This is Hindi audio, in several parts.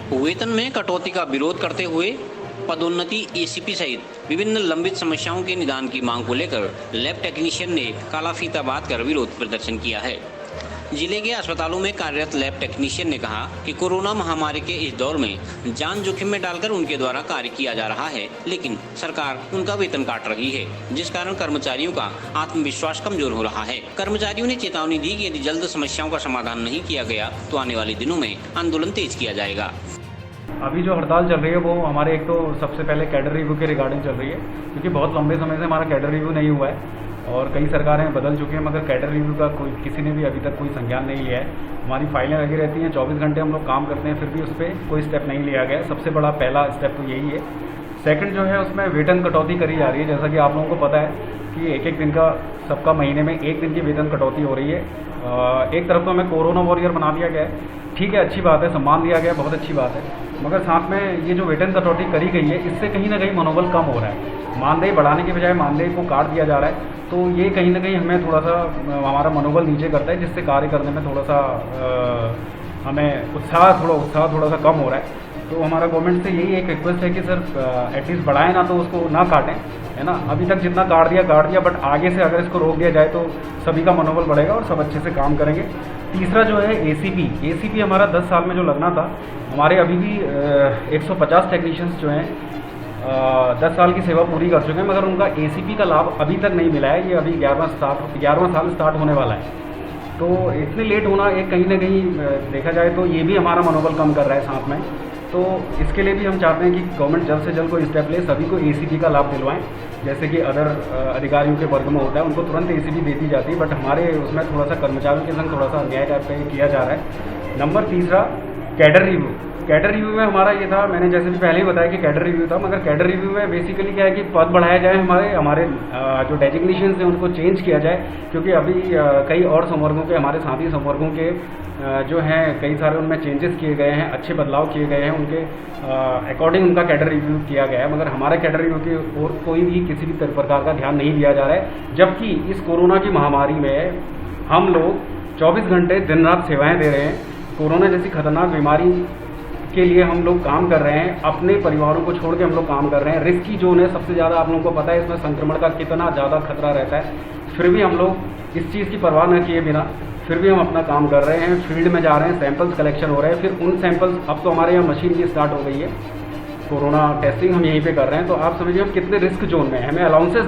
वेतन में कटौती का विरोध करते हुए पदोन्नति, एसीपी सहित विभिन्न लंबित समस्याओं के निदान की मांग को लेकर लैब टेक्नीशियन ने काला फीता बांधकर विरोध प्रदर्शन किया है। जिले के अस्पतालों में कार्यरत लैब टेक्नीशियन ने कहा कि कोरोना महामारी के इस दौर में जान जोखिम में डालकर उनके द्वारा कार्य किया जा रहा है, लेकिन सरकार उनका वेतन काट रही है, जिस कारण कर्मचारियों का आत्मविश्वास कमजोर हो रहा है। कर्मचारियों ने चेतावनी दी कि यदि जल्द समस्याओं का समाधान नहीं किया गया तो आने वाले दिनों में आंदोलन तेज किया जाएगा। अभी जो हड़ताल चल रही है वो हमारे एक तो सबसे पहले कैडर रिव्यू के रिगार्डिंग चल रही है, क्योंकि बहुत लंबे समय से हमारा कैडर रिव्यू नहीं हुआ है और कई सरकारें बदल चुकी हैं, मगर कैडर रिव्यू का किसी ने भी अभी तक कोई संज्ञान नहीं लिया है। हमारी फाइलें लगी रहती हैं, 24 घंटे हम लोग काम करते हैं, फिर भी उस पर कोई स्टेप नहीं लिया गया। सबसे बड़ा पहला स्टेप तो यही है। सेकंड जो है उसमें वेतन कटौती करी जा रही है। जैसा कि आप लोगों को पता है कि एक एक दिन का सबका महीने में एक दिन की वेतन कटौती हो रही है। एक तरफ तो हमें कोरोना वॉरियर बना दिया गया है, ठीक है, अच्छी बात है, सम्मान दिया गया, बहुत अच्छी बात है, मगर साथ में ये जो वेतन कटौती करी गई है इससे कहीं ना कहीं मनोबल कम हो रहा है। मानदेय बढ़ाने के बजाय मानदेय को काट दिया जा रहा है, तो ये कहीं ना कहीं हमें थोड़ा सा हमारा मनोबल नीचे करता है, जिससे कार्य करने में थोड़ा सा हमें उत्साह थोड़ा सा कम हो रहा है। तो हमारा गवर्नमेंट से यही एक रिक्वेस्ट है कि सर एटलीस्ट बढ़ाएं ना, तो उसको ना काटें, है ना। अभी तक जितना काट दिया, बट आगे से अगर इसको रोक दिया जाए तो सभी का मनोबल बढ़ेगा और सब अच्छे से काम करेंगे। तीसरा जो है एसीपी हमारा 10 साल में जो लगना था, हमारे अभी भी 150 टेक्नीशियंस जो हैं 10 साल की सेवा पूरी कर चुके हैं, मगर उनका एसीपी का लाभ अभी तक नहीं मिला है। ये अभी 11वां साल स्टार्ट होने वाला है, तो इतने लेट होना एक कहीं ना कहीं देखा जाए तो ये भी हमारा मनोबल कम कर रहा है साथ में। तो इसके लिए भी हम चाहते हैं कि गवर्नमेंट जल्द से जल्द कोई स्टेप ले, सभी को एसीपी का लाभ दिलवाएं, जैसे कि अदर अधिकारियों के वर्ग में होता है, उनको तुरंत एसीपी देती जाती है, बट हमारे उसमें थोड़ा सा कर्मचारियों के संग थोड़ा सा अन्याय टाइप का किया जा रहा है। नंबर तीसरा कैडर रिव्यू में हमारा ये था, मैंने जैसे भी पहले ही बताया कि कैडर रिव्यू था, मगर कैडर रिव्यू में बेसिकली क्या है कि पद बढ़ाया जाए, हमारे जो डेजिग्नेशंस हैं उनको चेंज किया जाए, क्योंकि अभी कई और संवर्गों के, हमारे साथी संवर्गों के जो हैं कई सारे उनमें चेंजेस किए गए हैं, अच्छे बदलाव किए गए हैं, उनके अकॉर्डिंग उनका कैडर रिव्यू किया गया है, मगर हमारे कैडर रिव्यू की ओर कोई भी किसी भी प्रकार का ध्यान नहीं दिया जा रहा है। जबकि इस कोरोना की महामारी में हम लोग 24 घंटे दिन रात सेवाएं दे रहे हैं। कोरोना जैसी खतरनाक बीमारी के लिए हम लोग काम कर रहे हैं, अपने परिवारों को छोड़ के हम लोग काम कर रहे हैं। रिस्की जोन है सबसे ज़्यादा, आप लोगों को पता है इसमें संक्रमण का कितना ज़्यादा खतरा रहता है, फिर भी हम लोग इस चीज़ की परवाह न किए बिना फिर भी हम अपना काम कर रहे हैं, फील्ड में जा रहे हैं, सैंपल्स कलेक्शन हो रहे हैं, फिर उन सैंपल्स, अब तो हमारे यहाँ मशीन भी स्टार्ट हो गई है, कोरोना टेस्टिंग हम यहीं पे कर रहे हैं। तो आप समझिए हम कितने रिस्क जोन में हैं, हमें अलाउंसेस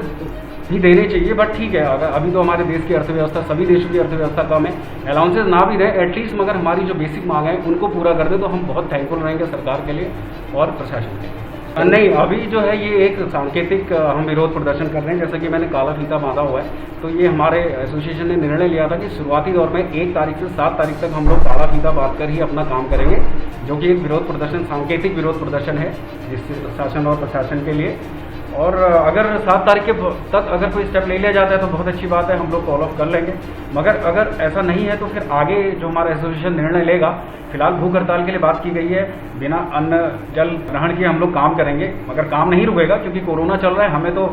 भी देने चाहिए, बट ठीक है, अगर अभी तो हमारे देश की अर्थव्यवस्था, सभी देशों की अर्थव्यवस्था कम है, अलाउंसेस ना भी दें एटलीस्ट, मगर हमारी जो बेसिक मांग है उनको पूरा कर दें तो हम बहुत थैंकफुल रहेंगे सरकार के लिए और प्रशासन के लिए। नहीं, अभी जो है ये एक सांकेतिक हम विरोध प्रदर्शन कर रहे हैं, जैसा कि मैंने काला फीता बांधा हुआ है। तो ये हमारे एसोसिएशन ने निर्णय लिया था कि शुरुआती दौर में 1 तारीख से 7 तारीख तक हम लोग काला फीता बांध कर ही अपना काम करेंगे, जो कि एक विरोध प्रदर्शन, सांकेतिक विरोध प्रदर्शन है जिससे शासन और प्रशासन के लिए। और अगर 7 तारीख के तक अगर कोई स्टेप ले लिया जाता है तो बहुत अच्छी बात है, हम लोग फॉलो अप कर लेंगे, मगर अगर ऐसा नहीं है तो फिर आगे जो हमारा एसोसिएशन निर्णय लेगा, फिलहाल भूख हड़ताल के लिए बात की गई है, बिना अन्न जल ग्रहण किए हम लोग काम करेंगे, मगर काम नहीं रुकेगा क्योंकि कोरोना चल रहा है, हमें तो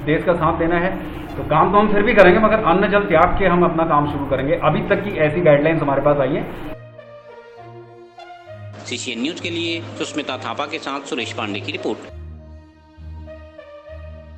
देश का साथ देना है, तो काम तो हम फिर भी करेंगे, मगर अन्न जल त्याग के हम अपना काम शुरू करेंगे। अभी तक की ऐसी गाइडलाइंस हमारे पास आई है। CCN न्यूज के लिए सुष्मिता थापा के साथ सुरेश पांडे की रिपोर्ट।